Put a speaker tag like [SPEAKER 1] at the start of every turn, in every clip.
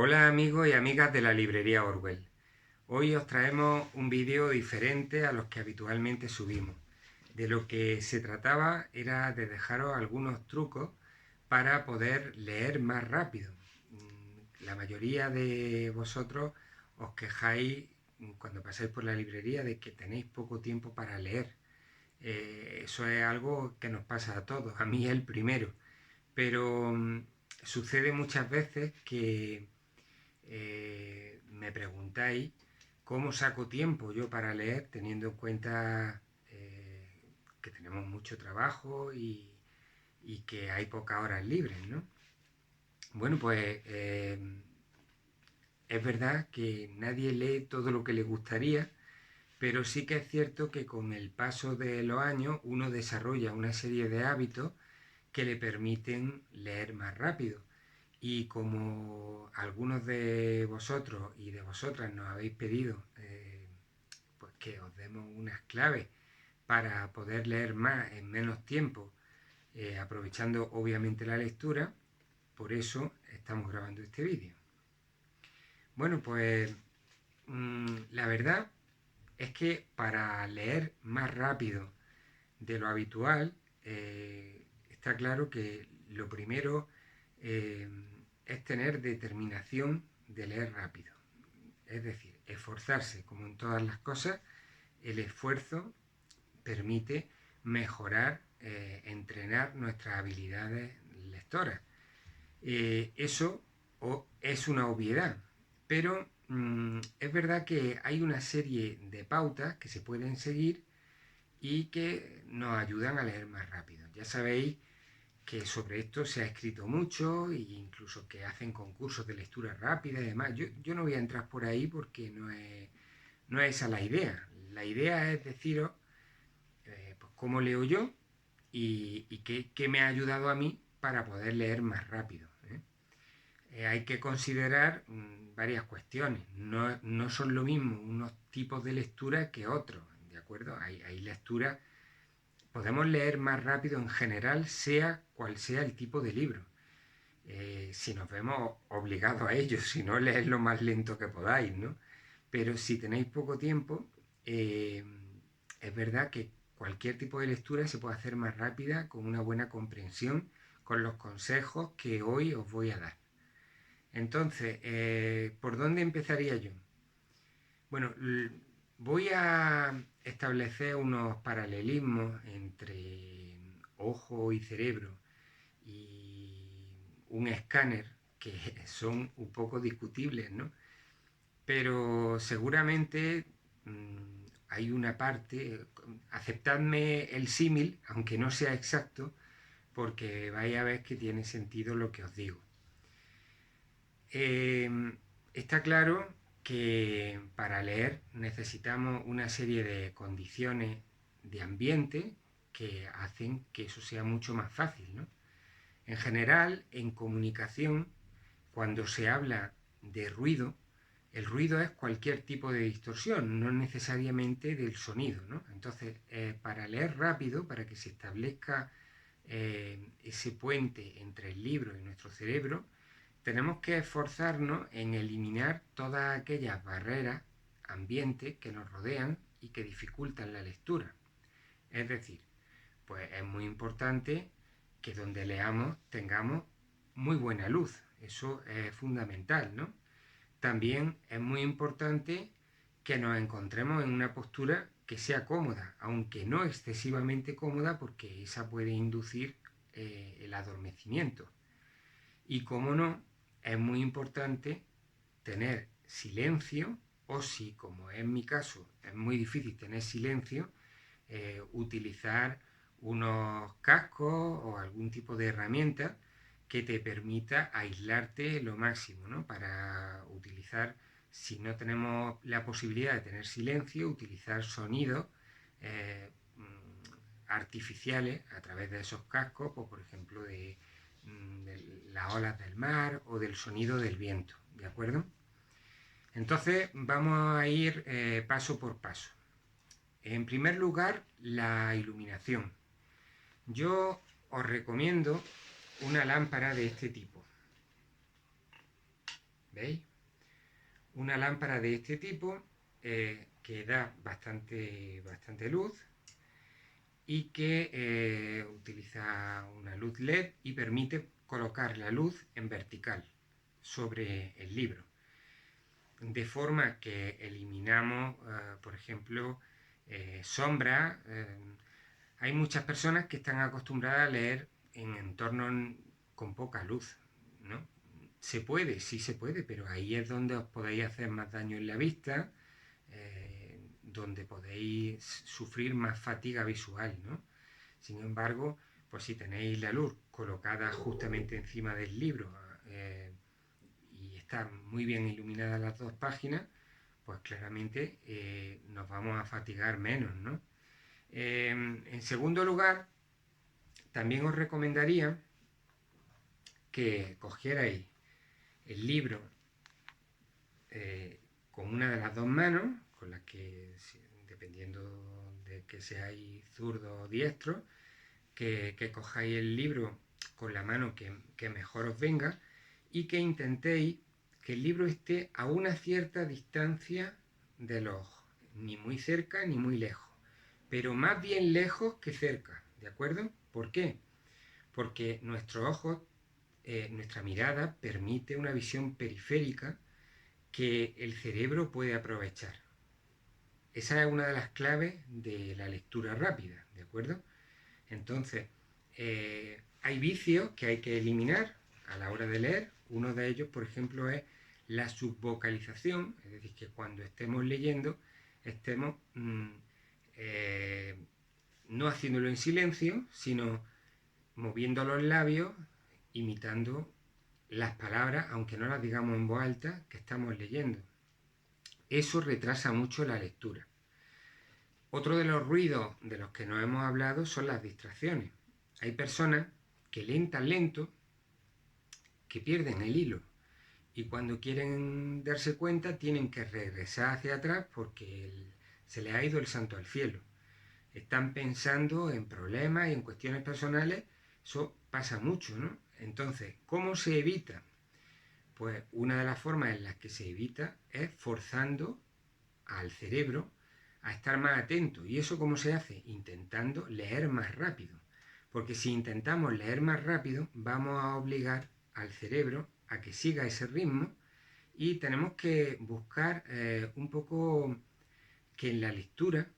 [SPEAKER 1] Hola amigos y amigas de la librería Orwell. Hoy os traemos un vídeo diferente a los que habitualmente subimos. De lo que se trataba era de dejaros algunos trucos para poder leer más rápido. La mayoría de vosotros os quejáis cuando pasáis por la librería de que tenéis poco tiempo para leer. Eso es algo que nos pasa a todos, a mí el primero. Pero sucede muchas veces que me preguntáis cómo saco tiempo yo para leer, teniendo en cuenta que tenemos mucho trabajo y que hay pocas horas libres, ¿no? Bueno, pues es verdad que nadie lee todo lo que le gustaría, pero sí que es cierto que con el paso de los años uno desarrolla una serie de hábitos que le permiten leer más rápido. Y como algunos de vosotros y de vosotras nos habéis pedido pues que os demos unas claves para poder leer más en menos tiempo, aprovechando obviamente la lectura, por eso estamos grabando este vídeo. Bueno, pues la verdad es que para leer más rápido de lo habitual, está claro que lo primero eh, es tener determinación de leer rápido. Es decir, esforzarse, como en todas las cosas, el esfuerzo permite mejorar, entrenar nuestras habilidades lectoras. Eso es una obviedad, pero es verdad que hay una serie de pautas que se pueden seguir y que nos ayudan a leer más rápido. Ya sabéis que sobre esto se ha escrito mucho e incluso que hacen concursos de lectura rápida y demás. Yo no voy a entrar por ahí porque no es esa la idea. La idea es deciros pues, cómo leo yo y qué me ha ayudado a mí para poder leer más rápido. Hay que considerar varias cuestiones. No son lo mismo unos tipos de lectura que otros, ¿de acuerdo? Hay lecturas. Podemos leer más rápido en general, sea cual sea el tipo de libro. Si nos vemos obligados a ello, si no, leed lo más lento que podáis, ¿no? Pero si tenéis poco tiempo, eh, es verdad que cualquier tipo de lectura se puede hacer más rápida con una buena comprensión, con los consejos que hoy os voy a dar. Entonces, ¿por dónde empezaría yo? Bueno, voy a establecer unos paralelismos entre ojo y cerebro y un escáner que son un poco discutibles, ¿no? Pero seguramente hay una parte, aceptadme el símil, aunque no sea exacto, porque vais a ver que tiene sentido lo que os digo. Eh, Está claro que para leer necesitamos una serie de condiciones de ambiente que hacen que eso sea mucho más fácil, ¿no? En general, en comunicación, cuando se habla de ruido, el ruido es cualquier tipo de distorsión, no necesariamente del sonido, ¿no? Entonces, para leer rápido, para que se establezca ese puente entre el libro y nuestro cerebro, tenemos que esforzarnos en eliminar todas aquellas barreras, ambientes que nos rodean y que dificultan la lectura. Es decir, pues es muy importante que donde leamos tengamos muy buena luz. Eso es fundamental, ¿no? También es muy importante que nos encontremos en una postura que sea cómoda, aunque no excesivamente cómoda, porque esa puede inducir el adormecimiento. Y como no, es muy importante tener silencio o si, como es mi caso, es muy difícil tener silencio, utilizar unos cascos o algún tipo de herramienta que te permita aislarte lo máximo, ¿no? Para utilizar, si no tenemos la posibilidad de tener silencio, utilizar sonidos eh, artificiales a través de esos cascos, pues, por ejemplo, de las olas del mar o del sonido del viento, ¿de acuerdo? Entonces vamos a ir paso por paso. En primer lugar, la iluminación. Yo os recomiendo una lámpara de este tipo. ¿veis? Una lámpara de este tipo que da bastante luz y que utiliza una luz LED y permite colocar la luz en vertical sobre el libro, de forma que eliminamos, por ejemplo, sombras. Hay muchas personas que están acostumbradas a leer en entornos con poca luz, ¿no? Se puede, sí se puede, pero ahí es donde os podéis hacer más daño en la vista, donde podéis sufrir más fatiga visual, ¿no? Sin embargo, pues si tenéis la luz colocada justamente encima del libro y están muy bien iluminadas las dos páginas, pues claramente nos vamos a fatigar menos, ¿no? En segundo lugar, también os recomendaría que cogierais el libro con una de las dos manos, con las que, dependiendo de que seáis zurdo o diestro, que cojáis el libro con la mano que mejor os venga y que intentéis que el libro esté a una cierta distancia del ojo, ni muy cerca ni muy lejos, pero más bien lejos que cerca, ¿de acuerdo? ¿Por qué? Porque nuestros ojos, nuestra mirada permite una visión periférica que el cerebro puede aprovechar. Esa es una de las claves de la lectura rápida, ¿de acuerdo? Entonces, hay vicios que hay que eliminar a la hora de leer. Uno de ellos, por ejemplo, es la subvocalización, es decir, que cuando estemos leyendo estemos no haciéndolo en silencio, sino moviendo los labios, imitando las palabras, aunque no las digamos en voz alta, que estamos leyendo. Eso retrasa mucho la lectura. Otro de los ruidos de los que nos hemos hablado son las distracciones. Hay personas que leen tan lento que pierden el hilo y cuando quieren darse cuenta tienen que regresar hacia atrás porque se les ha ido el santo al cielo. Están pensando en problemas y en cuestiones personales. Eso pasa mucho, ¿no? Entonces, ¿cómo se evita? Pues una de las formas en las que se evita es forzando al cerebro a estar más atento. ¿Y eso cómo se hace? Intentando leer más rápido. Porque si intentamos leer más rápido, vamos a obligar al cerebro a que siga ese ritmo y tenemos que buscar un poco que en la lectura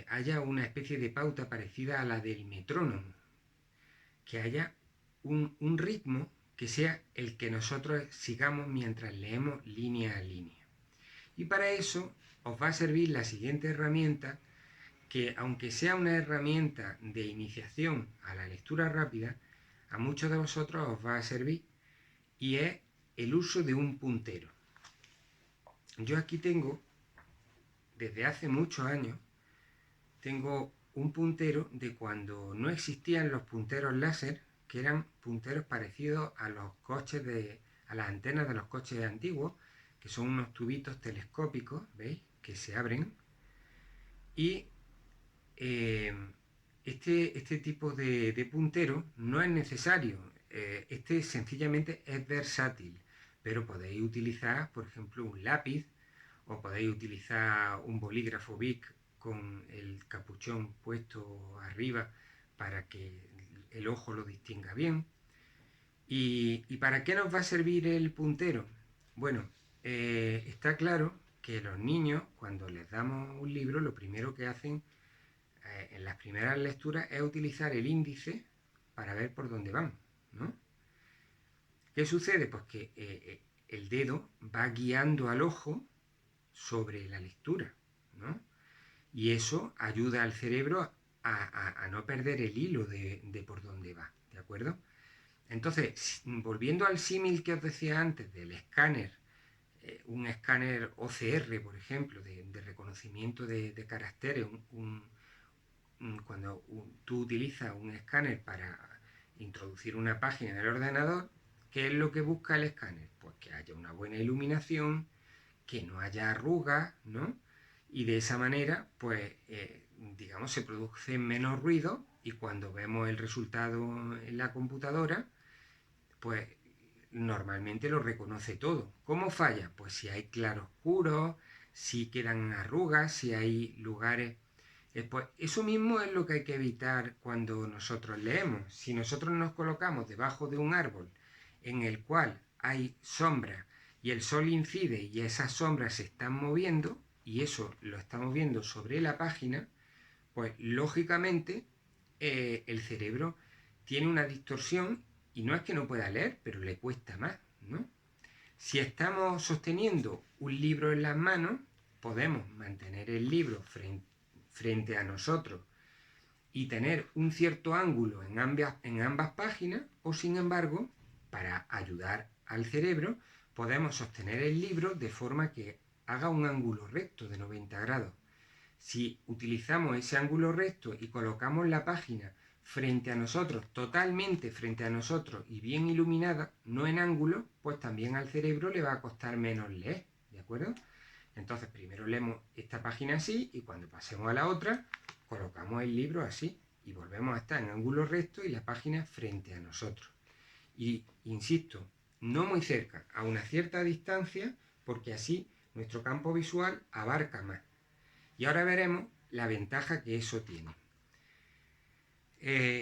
[SPEAKER 1] haya una especie de pauta parecida a la del metrónomo, que haya un ritmo que sea el que nosotros sigamos mientras leemos línea a línea. Y para eso os va a servir la siguiente herramienta, que aunque sea una herramienta de iniciación a la lectura rápida, a muchos de vosotros os va a servir, y es el uso de un puntero. Yo aquí tengo, desde hace muchos años, tengo un puntero de cuando no existían los punteros láser, que eran punteros parecidos a los coches a las antenas de los coches antiguos, que son unos tubitos telescópicos, ¿veis? Que se abren. Y este tipo de puntero no es necesario. Este sencillamente es versátil, pero podéis utilizar, por ejemplo, un lápiz o podéis utilizar un bolígrafo Bic con el capuchón puesto arriba para que el ojo lo distinga bien. ¿Y para qué nos va a servir el puntero? Bueno, está claro que los niños, cuando les damos un libro, lo primero que hacen en las primeras lecturas es utilizar el índice para ver por dónde van, ¿no? ¿Qué sucede? Pues que el dedo va guiando al ojo sobre la lectura, ¿no? Y eso ayuda al cerebro a no perder el hilo de por dónde va, ¿de acuerdo? Entonces, volviendo al símil que os decía antes del escáner, un escáner OCR, por ejemplo, de reconocimiento de caracteres, cuando tú utilizas un escáner para introducir una página en el ordenador, ¿qué es lo que busca el escáner? Pues que haya una buena iluminación, que no haya arrugas, ¿no? Y de esa manera, pues, digamos, se produce menos ruido y cuando vemos el resultado en la computadora, pues normalmente lo reconoce todo. ¿Cómo falla? Pues si hay claroscuros, si quedan arrugas, si hay lugares... Pues eso mismo es lo que hay que evitar cuando nosotros leemos. Si nosotros nos colocamos debajo de un árbol en el cual hay sombra y el sol incide y esas sombras se están moviendo, y eso lo estamos viendo sobre la página, pues lógicamente el cerebro tiene una distorsión y no es que no pueda leer, pero le cuesta más, ¿no? Si estamos sosteniendo un libro en las manos, podemos mantener el libro frente a nosotros y tener un cierto ángulo en ambas páginas, o sin embargo, para ayudar al cerebro, podemos sostener el libro de forma que haga un ángulo recto de 90 grados. Si utilizamos ese ángulo recto y colocamos la página frente a nosotros, totalmente frente a nosotros y bien iluminada, no en ángulo, pues también al cerebro le va a costar menos leer, ¿de acuerdo? Entonces primero leemos esta página así y cuando pasemos a la otra, colocamos el libro así y volvemos a estar en ángulo recto y la página frente a nosotros. Y, insisto, no muy cerca, a una cierta distancia, porque así nuestro campo visual abarca más. Y ahora veremos la ventaja que eso tiene.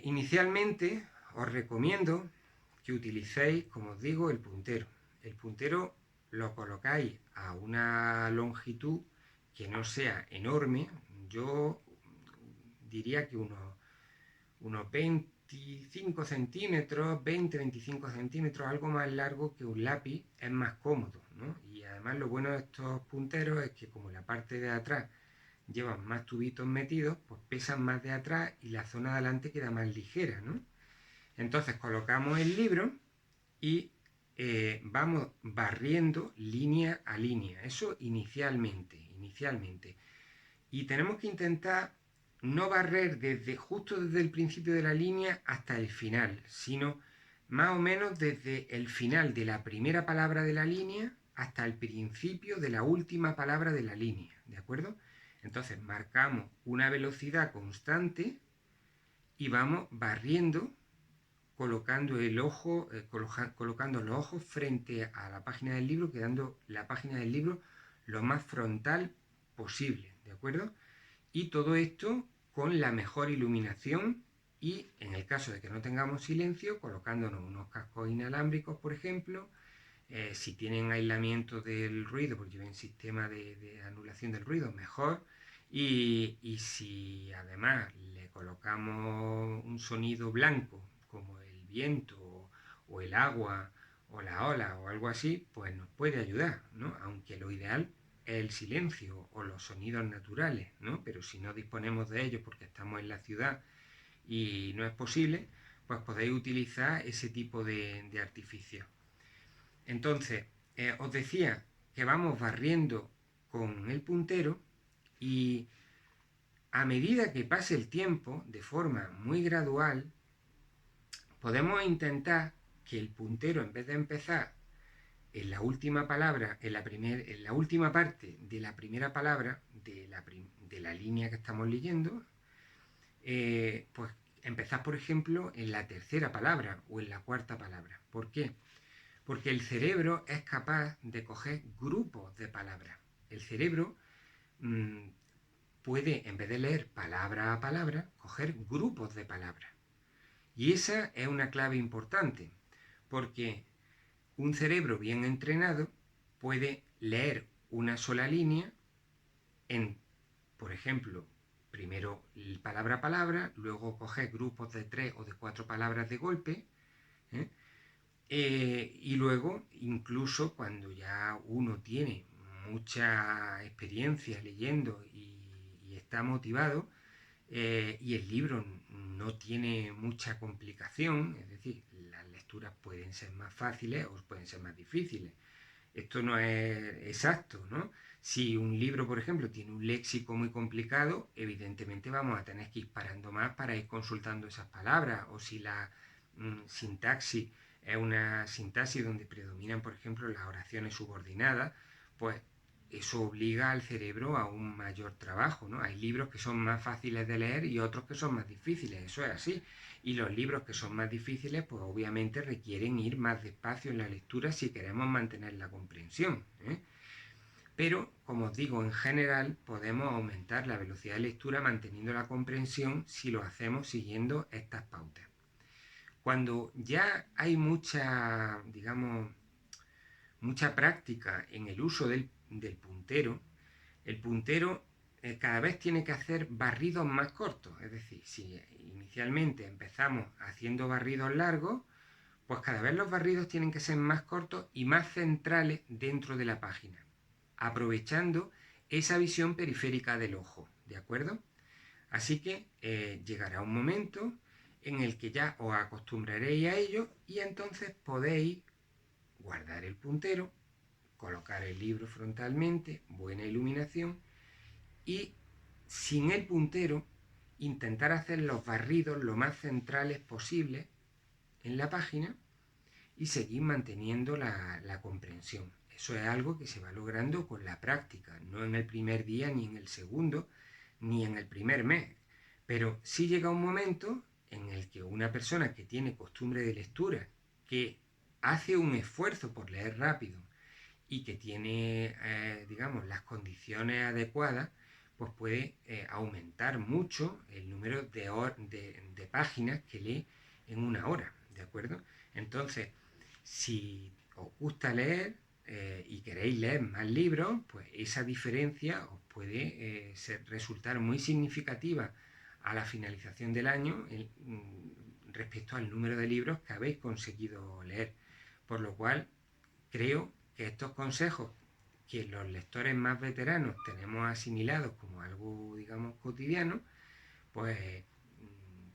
[SPEAKER 1] Inicialmente os recomiendo que utilicéis, como os digo, el puntero. El puntero lo colocáis a una longitud que no sea enorme. Yo diría que unos 25 centímetros, 20-25 centímetros, algo más largo que un lápiz, es más cómodo, ¿no? Y además lo bueno de estos punteros es que como la parte de atrás llevan más tubitos metidos, pues pesan más de atrás y la zona de adelante queda más ligera, ¿no? Entonces colocamos el libro y vamos barriendo línea a línea, eso inicialmente. Y tenemos que intentar no barrer justo desde el principio de la línea hasta el final, sino más o menos desde el final de la primera palabra de la línea hasta el principio de la última palabra de la línea, ¿de acuerdo? Entonces marcamos una velocidad constante y vamos barriendo, colocando colocando los ojos frente a la página del libro, quedando la página del libro lo más frontal posible, ¿de acuerdo? Y todo esto con la mejor iluminación y, en el caso de que no tengamos silencio, colocándonos unos cascos inalámbricos, por ejemplo, si tienen aislamiento del ruido, porque lleven sistema de anulación del ruido, mejor. Y si además le colocamos un sonido blanco, como el viento o el agua o la ola o algo así, pues nos puede ayudar, ¿no? Aunque lo ideal es el silencio o los sonidos naturales, ¿no? Pero si no disponemos de ellos porque estamos en la ciudad y no es posible, pues podéis utilizar ese tipo de artificios. Entonces, os decía que vamos barriendo con el puntero y a medida que pase el tiempo, de forma muy gradual, podemos intentar que el puntero, en vez de empezar en la última palabra, en la última parte de la primera palabra de la línea que estamos leyendo, pues empezar, por ejemplo, en la tercera palabra o en la cuarta palabra. ¿Por qué? Porque el cerebro es capaz de coger grupos de palabras. El cerebro puede, en vez de leer palabra a palabra, coger grupos de palabras. Y esa es una clave importante, porque un cerebro bien entrenado puede leer una sola línea en, por ejemplo, primero palabra a palabra, luego coger grupos de 3 o de 4 palabras de golpe, ¿eh? Y luego, incluso cuando ya uno tiene mucha experiencia leyendo y está motivado, y el libro no tiene mucha complicación, es decir, las lecturas pueden ser más fáciles o pueden ser más difíciles. Esto no es exacto, ¿no? Si un libro, por ejemplo, tiene un léxico muy complicado, evidentemente vamos a tener que ir parando más para ir consultando esas palabras, o si la sintaxis es una sintaxis donde predominan, por ejemplo, las oraciones subordinadas, pues eso obliga al cerebro a un mayor trabajo, ¿no? Hay libros que son más fáciles de leer y otros que son más difíciles, eso es así. Y los libros que son más difíciles, pues obviamente requieren ir más despacio en la lectura si queremos mantener la comprensión, ¿eh? Pero, como os digo, en general podemos aumentar la velocidad de lectura manteniendo la comprensión si lo hacemos siguiendo estas pautas. Cuando ya hay mucha, digamos, mucha práctica en el uso del puntero, el puntero cada vez tiene que hacer barridos más cortos. Es decir, si inicialmente empezamos haciendo barridos largos, pues cada vez los barridos tienen que ser más cortos y más centrales dentro de la página, aprovechando esa visión periférica del ojo, ¿de acuerdo? Así que llegará un momento en el que ya os acostumbraréis a ello y entonces podéis guardar el puntero, colocar el libro frontalmente, buena iluminación y sin el puntero intentar hacer los barridos lo más centrales posible en la página y seguir manteniendo la comprensión. Eso es algo que se va logrando con la práctica, no en el primer día, ni en el segundo, ni en el primer mes. Pero sí llega un momento en el que una persona que tiene costumbre de lectura, que hace un esfuerzo por leer rápido y que tiene, digamos, las condiciones adecuadas, pues puede aumentar mucho el número de páginas que lee en una hora, ¿de acuerdo? Entonces, si os gusta leer y queréis leer más libros, pues esa diferencia os puede resultar muy significativa a la finalización del año respecto al número de libros que habéis conseguido leer. Por lo cual, creo que estos consejos que los lectores más veteranos tenemos asimilados como algo, digamos, cotidiano, pues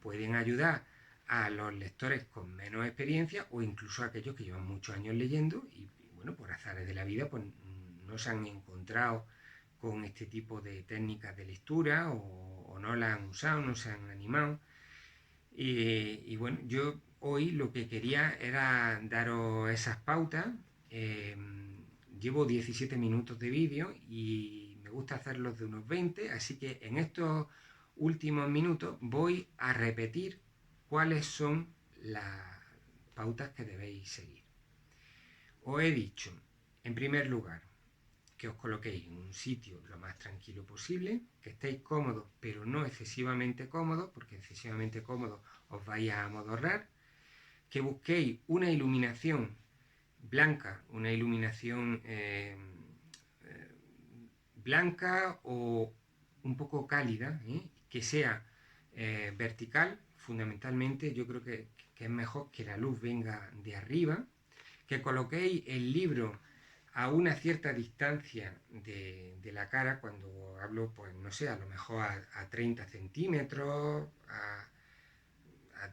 [SPEAKER 1] pueden ayudar a los lectores con menos experiencia o incluso a aquellos que llevan muchos años leyendo y bueno, por azares de la vida, pues no se han encontrado con este tipo de técnicas de lectura o no las han usado, no se han animado. Y bueno, yo hoy lo que quería era daros esas pautas. Eh, Llevo 17 minutos de vídeo y me gusta hacerlos de unos 20, así que en estos últimos minutos voy a repetir cuáles son las pautas que debéis seguir. Os he dicho, en primer lugar, que os coloquéis en un sitio lo más tranquilo posible, que estéis cómodos, pero no excesivamente cómodos, porque excesivamente cómodos os vais a amodorrar, que busquéis una iluminación blanca, una iluminación blanca o un poco cálida, que sea vertical, fundamentalmente yo creo que es mejor que la luz venga de arriba, que coloquéis el libro a una cierta distancia de la cara, cuando hablo, pues no sé, a lo mejor a 30 centímetros, a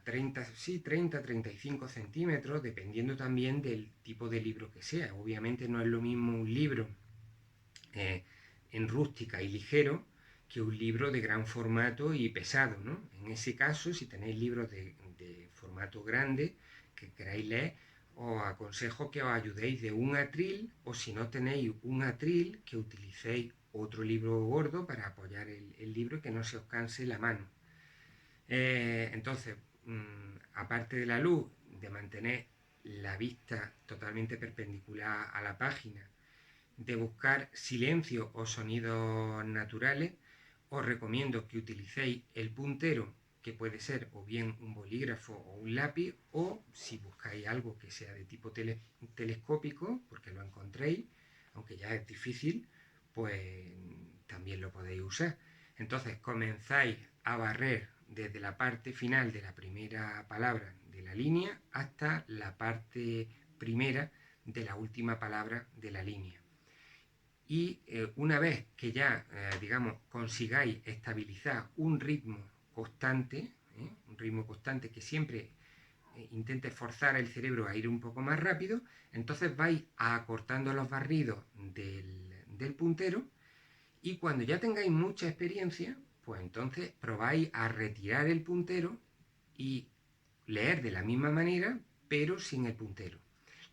[SPEAKER 1] 30, sí, 30, 35 centímetros, dependiendo también del tipo de libro que sea. Obviamente no es lo mismo un libro en rústica y ligero que un libro de gran formato y pesado, ¿no? En ese caso, si tenéis libros de formato grande que queráis leer, os aconsejo que os ayudéis de un atril o si no tenéis un atril, que utilicéis otro libro gordo para apoyar el libro y que no se os canse la mano. Entonces, aparte de la luz, de mantener la vista totalmente perpendicular a la página, de buscar silencio o sonidos naturales, os recomiendo que utilicéis el puntero, que puede ser o bien un bolígrafo o un lápiz, o si buscáis algo que sea de tipo telescópico, porque lo encontréis, aunque ya es difícil, pues también lo podéis usar. Entonces comenzáis a barrer desde la parte final de la primera palabra de la línea hasta la parte primera de la última palabra de la línea. Y una vez que ya, digamos, consigáis estabilizar un ritmo constante que siempre intente forzar el cerebro a ir un poco más rápido, entonces vais acortando los barridos del puntero y cuando ya tengáis mucha experiencia, pues entonces probáis a retirar el puntero y leer de la misma manera, pero sin el puntero.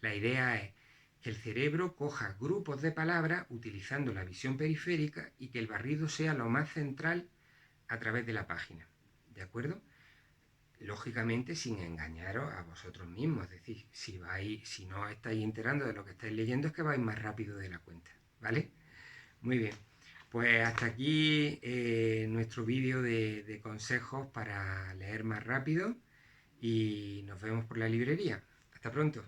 [SPEAKER 1] La idea es que el cerebro coja grupos de palabras utilizando la visión periférica y que el barrido sea lo más central a través de la página. ¿De acuerdo? Lógicamente sin engañaros a vosotros mismos. Es decir, si no os estáis enterando de lo que estáis leyendo es que vais más rápido de la cuenta. ¿Vale? Muy bien. Pues hasta aquí nuestro vídeo de consejos para leer más rápido y nos vemos por la librería. Hasta pronto.